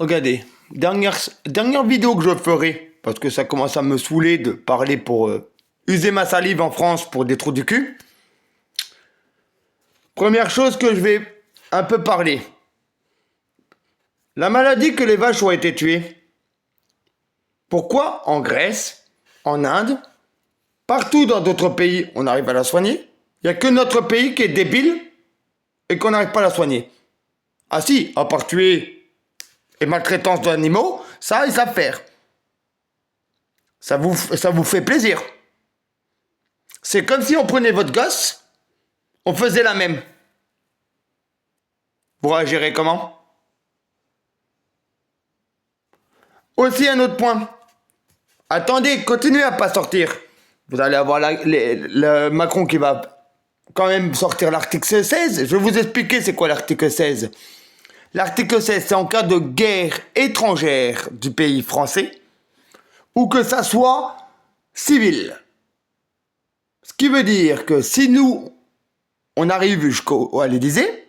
Regardez, dernière vidéo que je ferai, parce que ça commence à me saouler de parler pour user ma salive en France pour des trous du cul. Première chose que je vais un peu parler. La maladie que les vaches ont été tuées. Pourquoi en Grèce, en Inde, partout dans d'autres pays, on arrive à la soigner? Il n'y a que notre pays qui est débile et qu'on n'arrive pas à la soigner. Ah si, à part tuer et maltraitance d'animaux, ça, ils savent faire. Ça vous fait plaisir. C'est comme si on prenait votre gosse, on faisait la même. Vous réagirez comment? Aussi un autre point. Attendez, continuez à pas sortir. Vous allez avoir le Macron qui va quand même sortir l'article 16. Je vais vous expliquer c'est quoi l'article 16. L'article 16, c'est en cas de guerre étrangère du pays français, ou que ça soit civil. Ce qui veut dire que si nous, on arrive jusqu'à l'Élysée,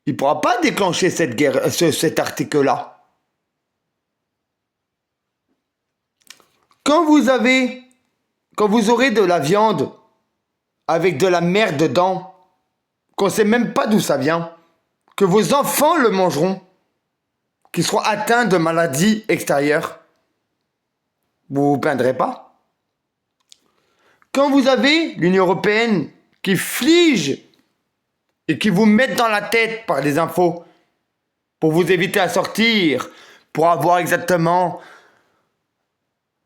il ne pourra pas déclencher cette guerre, cet article-là. Quand vous aurez de la viande avec de la merde dedans, qu'on ne sait même pas d'où ça vient, que vos enfants le mangeront, qu'ils seront atteints de maladies extérieures, vous vous plaindrez pas. Quand vous avez l'Union européenne qui flige et qui vous met dans la tête par des infos pour vous éviter à sortir, pour avoir exactement...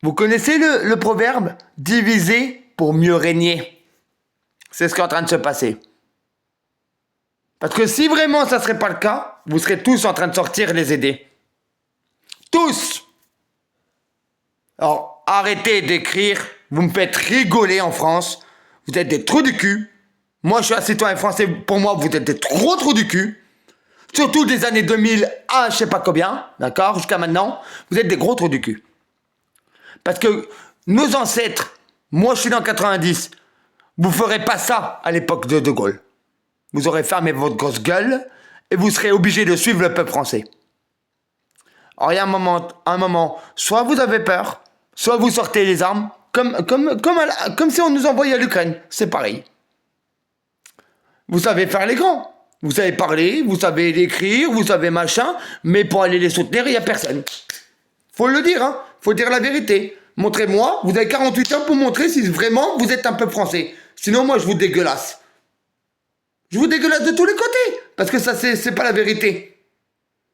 Vous connaissez le proverbe « diviser pour mieux régner ». C'est ce qui est en train de se passer. Parce que si vraiment ça ne serait pas le cas, vous serez tous en train de sortir les aider. Tous! Alors, arrêtez d'écrire, vous me faites rigoler en France, vous êtes des trous du cul. Moi, je suis un citoyen français, pour moi, vous êtes des gros trous du cul. Surtout des années 2000 à je sais pas combien, d'accord, jusqu'à maintenant, vous êtes des gros trous du cul. Parce que nos ancêtres, moi je suis dans 90, vous ferez pas ça à l'époque de De Gaulle. Vous aurez fermé votre grosse gueule et vous serez obligé de suivre le peuple français. Alors il y a un moment, soit vous avez peur, soit vous sortez les armes, comme si on nous envoyait à l'Ukraine. C'est pareil. Vous savez faire les grands. Vous savez parler, vous savez écrire, vous savez machin, mais pour aller les soutenir, il n'y a personne. Faut le dire, hein. Faut dire la vérité. Montrez-moi, vous avez 48 heures pour montrer si vraiment vous êtes un peu français. Sinon, moi, je vous dégueulasse. Je vous dégueulasse de tous les côtés. Parce que ça, c'est pas la vérité.